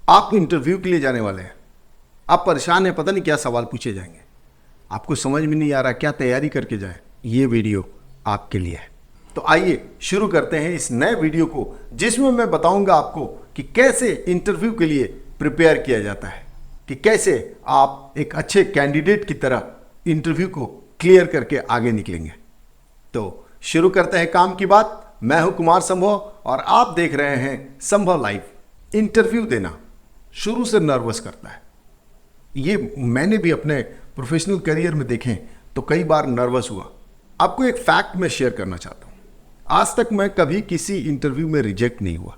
आप इंटरव्यू के लिए जाने वाले हैं, आप परेशान हैं, पता नहीं क्या सवाल पूछे जाएंगे, आपको समझ में नहीं आ रहा क्या तैयारी करके जाए, ये वीडियो आपके लिए है। तो आइए शुरू करते हैं इस नए वीडियो को, जिसमें मैं बताऊंगा आपको कि कैसे इंटरव्यू के लिए प्रिपेयर किया जाता है, कि कैसे आप एक अच्छे कैंडिडेट की तरह इंटरव्यू को क्लियर करके आगे निकलेंगे। तो शुरू करते हैं काम की बात। मैं हूं कुमार संभव और आप देख रहे हैं संभव लाइव। इंटरव्यू देना शुरू से नर्वस करता है, ये मैंने भी अपने प्रोफेशनल करियर में देखें तो कई बार नर्वस हुआ। आपको एक फैक्ट मैं शेयर करना चाहता हूँ, आज तक मैं कभी किसी इंटरव्यू में रिजेक्ट नहीं हुआ।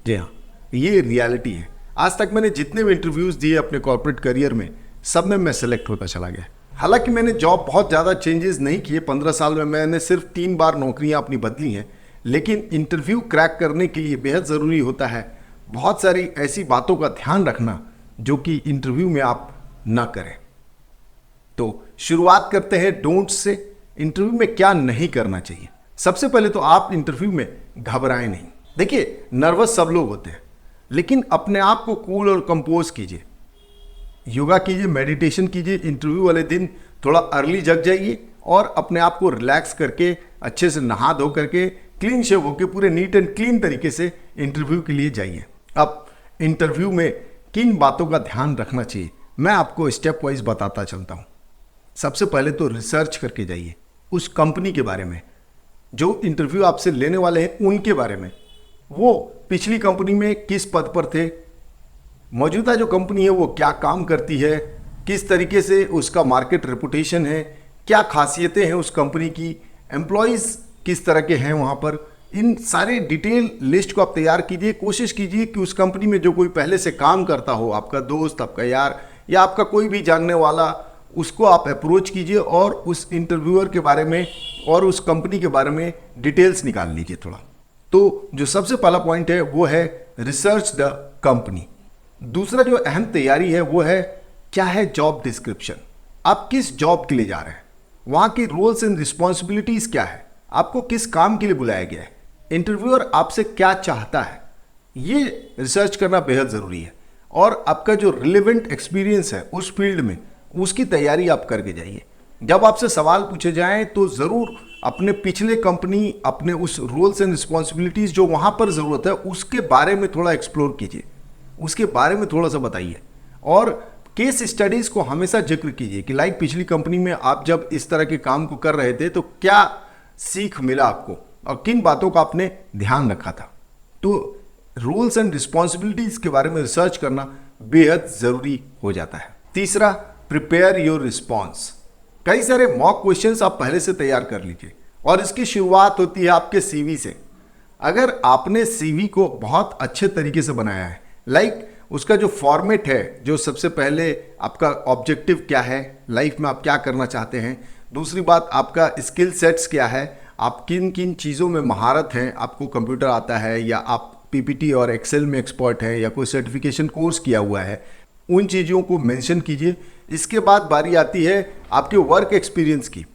जी हाँ, ये रियलिटी है। आज तक मैंने जितने भी इंटरव्यूज़ दिए अपने कॉर्पोरेट करियर में, सब में मैं सेलेक्ट होता चला गया। हालांकि मैंने जॉब बहुत ज़्यादा चेंजेस नहीं किए, 15 साल में मैंने सिर्फ 3 बार नौकरियां अपनी बदली हैं, लेकिन इंटरव्यू क्रैक करने के लिए बेहद ज़रूरी होता है बहुत सारी ऐसी बातों का ध्यान रखना जो कि इंटरव्यू में आप ना करें। तो शुरुआत करते हैं डोंट से। इंटरव्यू में क्या नहीं करना चाहिए। सबसे पहले तो आप इंटरव्यू में घबराएं नहीं। देखिए, नर्वस सब लोग होते हैं, लेकिन अपने आप को कूल और कंपोज कीजिए, योगा कीजिए, मेडिटेशन कीजिए। इंटरव्यू वाले दिन थोड़ा अर्ली जग जाइए और अपने आप को रिलैक्स करके अच्छे से नहा धो करके क्लीन शेव होकर पूरे नीट एंड क्लीन तरीके से इंटरव्यू के लिए जाइए। अब इंटरव्यू में किन बातों का ध्यान रखना चाहिए मैं आपको स्टेप वाइज बताता चलता हूँ। सबसे पहले तो रिसर्च करके जाइए उस कंपनी के बारे में, जो इंटरव्यू आपसे लेने वाले हैं उनके बारे में। वो पिछली कंपनी में किस पद पर थे, मौजूदा जो कंपनी है वो क्या काम करती है, किस तरीके से उसका मार्केट रेपुटेशन है, क्या खासियतें हैं उस कंपनी की, एम्प्लॉयज़ किस तरह के हैं वहाँ पर। इन सारे डिटेल लिस्ट को आप तैयार कीजिए। कोशिश कीजिए कि उस कंपनी में जो कोई पहले से काम करता हो, आपका दोस्त, आपका यार या आपका कोई भी जानने वाला, उसको आप अप्रोच कीजिए और उस इंटरव्यूअर के बारे में और उस कंपनी के बारे में डिटेल्स निकाल लीजिए थोड़ा। तो जो सबसे पहला पॉइंट है वो है रिसर्च द कंपनी। दूसरा जो अहम तैयारी है वो है क्या है जॉब डिस्क्रिप्शन। आप किस जॉब के लिए जा रहे हैं, वहाँ की रोल्स एंड रिस्पॉन्सिबिलिटीज़ क्या है, आपको किस काम के लिए बुलाया गया है, इंटरव्यूअर आपसे क्या चाहता है, ये रिसर्च करना बेहद ज़रूरी है। और आपका जो रिलेवेंट एक्सपीरियंस है उस फील्ड में, उसकी तैयारी आप करके जाइए। जब आपसे सवाल पूछे जाएं तो ज़रूर अपने पिछले कंपनी, अपने उस रोल्स एंड रिस्पॉन्सिबिलिटीज़ जो वहाँ पर ज़रूरत है उसके बारे में थोड़ा एक्सप्लोर कीजिए, उसके बारे में थोड़ा सा बताइए। और केस स्टडीज़ को हमेशा जिक्र कीजिए कि लाइक पिछली कंपनी में आप जब इस तरह के काम को कर रहे थे तो क्या सीख मिला आपको और किन बातों का आपने ध्यान रखा था। तो रूल्स एंड रिस्पॉन्सिबिलिटीज़ के बारे में रिसर्च करना बेहद ज़रूरी हो जाता है। तीसरा, प्रिपेयर योर रिस्पॉन्स। कई सारे मॉक क्वेश्चंस आप पहले से तैयार कर लीजिए और इसकी शुरुआत होती है आपके सीवी से। अगर आपने सीवी को बहुत अच्छे तरीके से बनाया है, लाइक उसका जो फॉर्मेट है, जो सबसे पहले आपका ऑब्जेक्टिव क्या है, लाइफ में आप क्या करना चाहते हैं, दूसरी बात आपका स्किल सेट्स क्या है, आप किन किन चीज़ों में महारत हैं, आपको कंप्यूटर आता है या आप पीपीटी और एक्सेल में एक्सपर्ट हैं या कोई सर्टिफिकेशन कोर्स किया हुआ है, उन चीज़ों को मेंशन कीजिए। इसके बाद बारी आती है आपके वर्क एक्सपीरियंस की।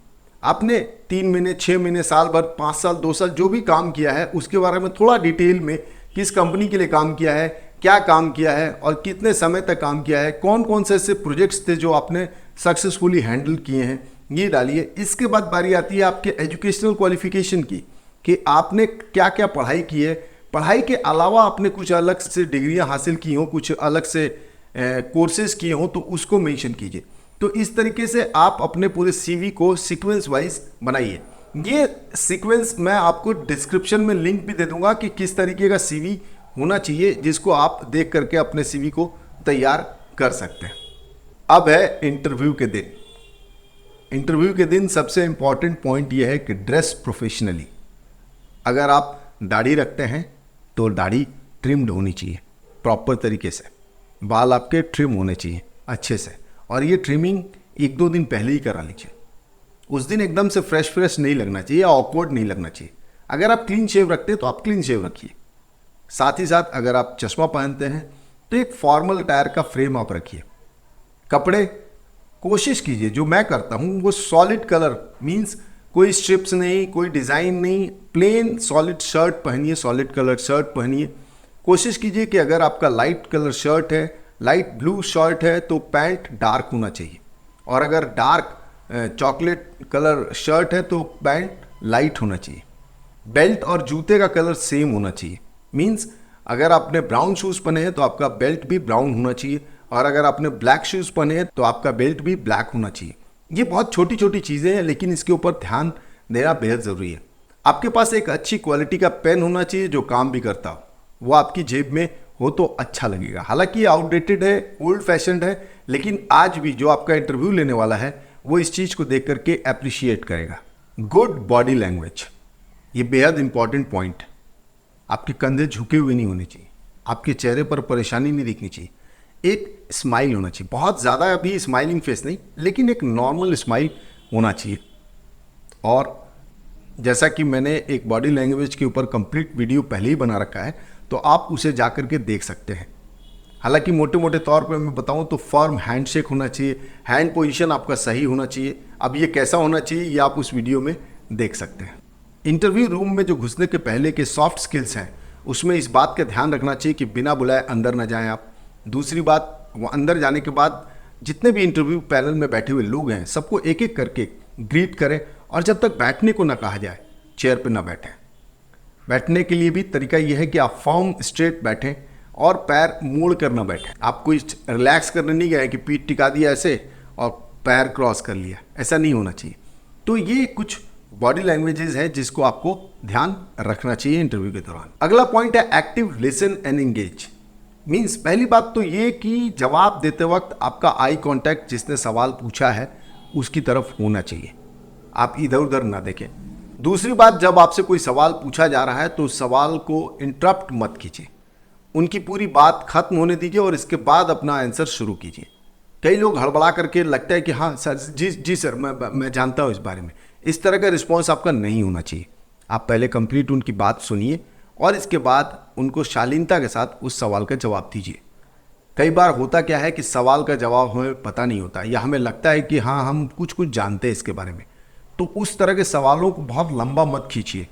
आपने 3 महीने, 6 महीने, साल भर, 5 साल, 2 साल जो भी काम किया है उसके बारे में थोड़ा डिटेल में, किस कंपनी के लिए काम किया है, क्या काम किया है और कितने समय तक काम किया है, कौन कौन से ऐसे प्रोजेक्ट्स थे जो आपने सक्सेसफुली हैंडल किए हैं, ये डालिए। इसके बाद बारी आती है आपके एजुकेशनल क्वालिफिकेशन की, कि आपने क्या क्या पढ़ाई की है, पढ़ाई के अलावा आपने कुछ अलग से डिग्रियां हासिल की हों, कुछ अलग से कोर्सेज किए हों तो उसको मेंशन कीजिए। तो इस तरीके से आप अपने पूरे सीवी को सीक्वेंस वाइज बनाइए। ये सीक्वेंस मैं आपको डिस्क्रिप्शन में लिंक भी दे दूंगा कि किस तरीके का सीवी होना चाहिए, जिसको आप देख करके अपने सीवी को तैयार कर सकते हैं। अब है इंटरव्यू के दिन। इंटरव्यू के दिन सबसे इंपॉर्टेंट पॉइंट यह है कि ड्रेस प्रोफेशनली। अगर आप दाढ़ी रखते हैं तो दाढ़ी ट्रिम्ड होनी चाहिए प्रॉपर तरीके से, बाल आपके ट्रिम होने चाहिए अच्छे से, और ये ट्रिमिंग 1-2 दिन पहले ही करा लीजिए। उस दिन एकदम से फ्रेश नहीं लगना चाहिए, ऑकवर्ड नहीं लगना चाहिए। अगर आप क्लीन शेव रखते हैं तो आप क्लीन शेव रखिए। साथ ही साथ अगर आप चश्मा पहनते हैं तो एक फॉर्मल अटायर का फ्रेम आप रखिए। कपड़े कोशिश कीजिए, जो मैं करता हूँ वो सॉलिड कलर, मीन्स कोई स्ट्रिप्स नहीं, कोई डिज़ाइन नहीं, प्लेन सॉलिड शर्ट पहनिए, सॉलिड कलर शर्ट पहनिए। कोशिश कीजिए कि अगर आपका लाइट कलर शर्ट है, लाइट ब्लू शर्ट है, तो पैंट डार्क होना चाहिए, और अगर डार्क चॉकलेट कलर शर्ट है तो पैंट लाइट होना चाहिए। बेल्ट और जूते का कलर सेम होना चाहिए। मीन्स अगर आपने ब्राउन शूज़ पहने हैं तो आपका बेल्ट भी ब्राउन होना चाहिए, और अगर आपने ब्लैक शूज़ पहने हैं तो आपका बेल्ट भी ब्लैक होना चाहिए। ये बहुत छोटी छोटी चीज़ें हैं, लेकिन इसके ऊपर ध्यान देना बेहद ज़रूरी है। आपके पास एक अच्छी क्वालिटी का पेन होना चाहिए जो काम भी करता हो, वो आपकी जेब में हो तो अच्छा लगेगा। हालांकि ये आउटडेटेड है, ओल्ड फैशन्ड है, लेकिन आज भी जो आपका इंटरव्यू लेने वाला है वो इस चीज़ को देख करके अप्रिशिएट करेगा। गुड बॉडी लैंग्वेज, ये बेहद इंपॉर्टेंट पॉइंट है। आपके कंधे झुके हुए नहीं होने चाहिए, आपके चेहरे पर परेशानी नहीं दिखनी चाहिए, एक स्माइल होना चाहिए। बहुत ज़्यादा अभी स्माइलिंग फेस नहीं, लेकिन एक नॉर्मल स्माइल होना चाहिए। और जैसा कि मैंने एक बॉडी लैंग्वेज के ऊपर कंप्लीट वीडियो पहले ही बना रखा है, तो आप उसे जा कर के देख सकते हैं। हालांकि मोटे मोटे तौर पे मैं बताऊं तो फर्म हैंडशेक होना चाहिए, हैंड पोजीशन आपका सही होना चाहिए। अब ये कैसा होना चाहिए ये आप उस वीडियो में देख सकते हैं। इंटरव्यू रूम में जो घुसने के पहले के सॉफ्ट स्किल्स हैं, उसमें इस बात का ध्यान रखना चाहिए कि बिना बुलाए अंदर ना जाएं आप। दूसरी बात, वो अंदर जाने के बाद जितने भी इंटरव्यू पैनल में बैठे हुए लोग हैं सबको एक एक करके ग्रीट करें, और जब तक बैठने को ना कहा जाए चेयर पर ना बैठें। बैठने के लिए भी तरीका यह है कि आप फॉर्म स्ट्रेट बैठें और पैर मोड़ कर ना बैठें। आप कोई रिलैक्स करने नहीं गए कि पीठ टिका दिया ऐसे और पैर क्रॉस कर लिया, ऐसा नहीं होना चाहिए। तो ये कुछ बॉडी लैंग्वेजेस है जिसको आपको ध्यान रखना चाहिए इंटरव्यू के दौरान। अगला पॉइंट है active listen and engage. Means पहली बात तो ये कि जवाब देते वक्त आपका आई कांटेक्ट जिसने सवाल पूछा है उसकी तरफ होना चाहिए, आप इधर उधर ना देखें। दूसरी बात, जब आपसे कोई सवाल पूछा जा रहा है तो उस सवाल को इंटरप्ट मत कीजिए, उनकी पूरी बात खत्म होने दीजिए और इसके बाद अपना आंसर शुरू कीजिए। कई लोग हड़बड़ा करके लगता है कि हाँ सर, जी सर, मैं जानता हूँ इस बारे में। इस तरह का रिस्पॉन्स आपका नहीं होना चाहिए। आप पहले कंप्लीट उनकी बात सुनिए और इसके बाद उनको शालीनता के साथ उस सवाल का जवाब दीजिए। कई बार होता क्या है कि सवाल का जवाब हमें पता नहीं होता, या हमें लगता है कि हाँ हम कुछ जानते हैं इसके बारे में, तो उस तरह के सवालों को बहुत लंबा मत खींचिए।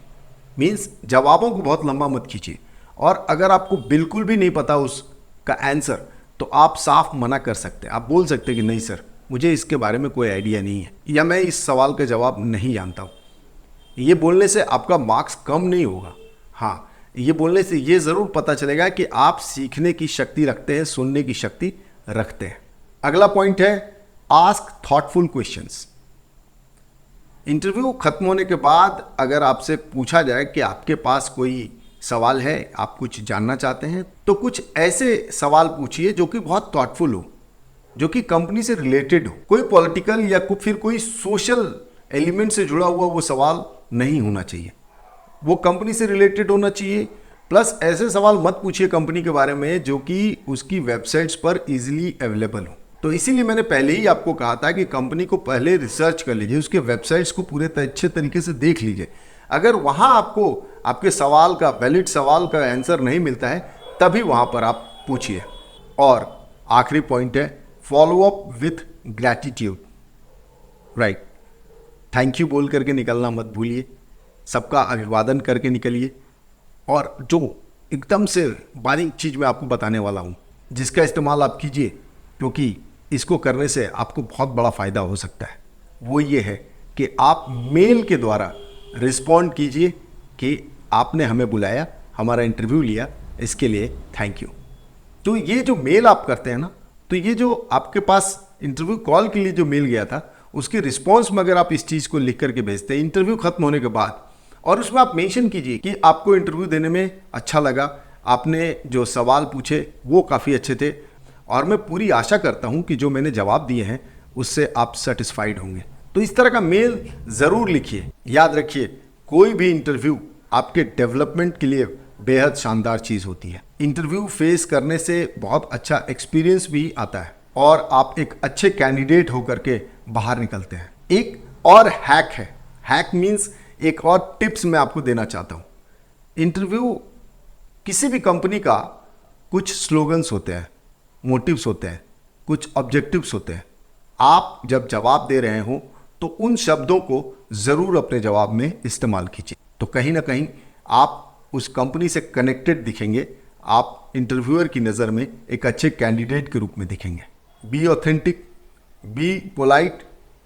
मीन्स जवाबों को बहुत लंबा मत खींचिए। और अगर आपको बिल्कुल भी नहीं पता उसका आंसर, तो आप साफ मना कर सकते हैं। आप बोल सकते हैं कि नहीं सर, मुझे इसके बारे में कोई आइडिया नहीं है, या मैं इस सवाल का जवाब नहीं जानता हूँ। ये बोलने से आपका मार्क्स कम नहीं होगा। हाँ, ये बोलने से ये ज़रूर पता चलेगा कि आप सीखने की शक्ति रखते हैं, सुनने की शक्ति रखते हैं। अगला पॉइंट है आस्क थॉटफुल क्वेश्चंस। इंटरव्यू खत्म होने के बाद अगर आपसे पूछा जाए कि आपके पास कोई सवाल है, आप कुछ जानना चाहते हैं, तो कुछ ऐसे सवाल पूछिए जो कि बहुत थॉटफुल हो, जो कि कंपनी से रिलेटेड हो। कोई पॉलिटिकल या फिर कोई सोशल एलिमेंट से जुड़ा हुआ वो सवाल नहीं होना चाहिए, वो कंपनी से रिलेटेड होना चाहिए। प्लस ऐसे सवाल मत पूछिए कंपनी के बारे में जो कि उसकी वेबसाइट्स पर इजीली अवेलेबल हो। तो इसीलिए मैंने पहले ही आपको कहा था कि कंपनी को पहले रिसर्च कर लीजिए, उसके वेबसाइट्स को पूरे अच्छे तरीके से देख लीजिए। अगर वहाँ आपको आपके सवाल का, वैलिड सवाल का आंसर नहीं मिलता है, तभी वहाँ पर आप पूछिए। और आखिरी पॉइंट है follow up with gratitude. Right, thank you बोल करके निकलना मत भूलिए, सबका अभिवादन करके निकलिए। और जो एकदम से बारीक चीज़ मैं आपको बताने वाला हूँ, जिसका इस्तेमाल आप कीजिए, क्योंकि इसको करने से आपको बहुत बड़ा फ़ायदा हो सकता है, वो ये है कि आप मेल के द्वारा रिस्पॉन्ड कीजिए कि आपने हमें बुलाया, हमारा इंटरव्यू लिया, इसके लिए थैंक यू। तो ये जो मेल आप करते हैं ना, तो ये जो आपके पास इंटरव्यू कॉल के लिए जो मेल गया था, उसके रिस्पॉन्स में अगर आप इस चीज़ को लिख करके भेजते हैं इंटरव्यू खत्म होने के बाद, और उसमें आप मेंशन कीजिए कि आपको इंटरव्यू देने में अच्छा लगा, आपने जो सवाल पूछे वो काफ़ी अच्छे थे, और मैं पूरी आशा करता हूं कि जो मैंने जवाब दिए हैं उससे आप सेटिस्फाइड होंगे। तो इस तरह का मेल ज़रूर लिखिए। याद रखिए, कोई भी इंटरव्यू आपके डेवलपमेंट के लिए बेहद शानदार चीज़ होती है। इंटरव्यू फेस करने से बहुत अच्छा एक्सपीरियंस भी आता है और आप एक अच्छे कैंडिडेट होकर के बाहर निकलते हैं। एक और हैक है, हैक मीन्स एक और टिप्स मैं आपको देना चाहता हूँ। इंटरव्यू किसी भी कंपनी का कुछ स्लोगन्स होते हैं, मोटिव्स होते हैं, कुछ ऑब्जेक्टिव्स होते हैं। आप जब जवाब दे रहे हो तो उन शब्दों को ज़रूर अपने जवाब में इस्तेमाल कीजिए, तो कहीं ना कहीं आप उस कंपनी से कनेक्टेड दिखेंगे आप इंटरव्यूअर की नज़र में एक अच्छे कैंडिडेट के रूप में दिखेंगे। Be authentic, be polite,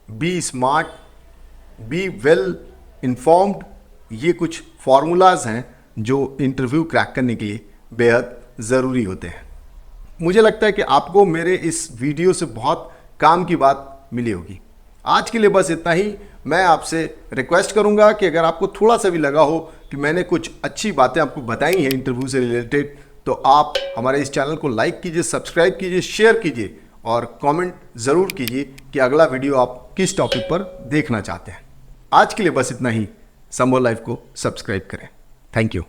be smart, be well informed, ये कुछ फार्मूलाज हैं जो इंटरव्यू क्रैक करने के लिए बेहद ज़रूरी होते हैं। मुझे लगता है कि आपको मेरे इस वीडियो से बहुत काम की बात मिली होगी। आज के लिए बस इतना ही। मैं आपसे रिक्वेस्ट करूंगा कि अगर आपको थोड़ा सा भी लगा हो कि मैंने कुछ अच्छी बातें आपको बताई हैं इंटरव्यू से रिलेटेड, तो आप हमारे इस चैनल को लाइक कीजिए, सब्सक्राइब कीजिए, शेयर कीजिए और कमेंट ज़रूर कीजिए कि अगला वीडियो आप किस टॉपिक पर देखना चाहते हैं। आज के लिए बस इतना ही। संभव लाइफ को सब्सक्राइब करें। Thank you.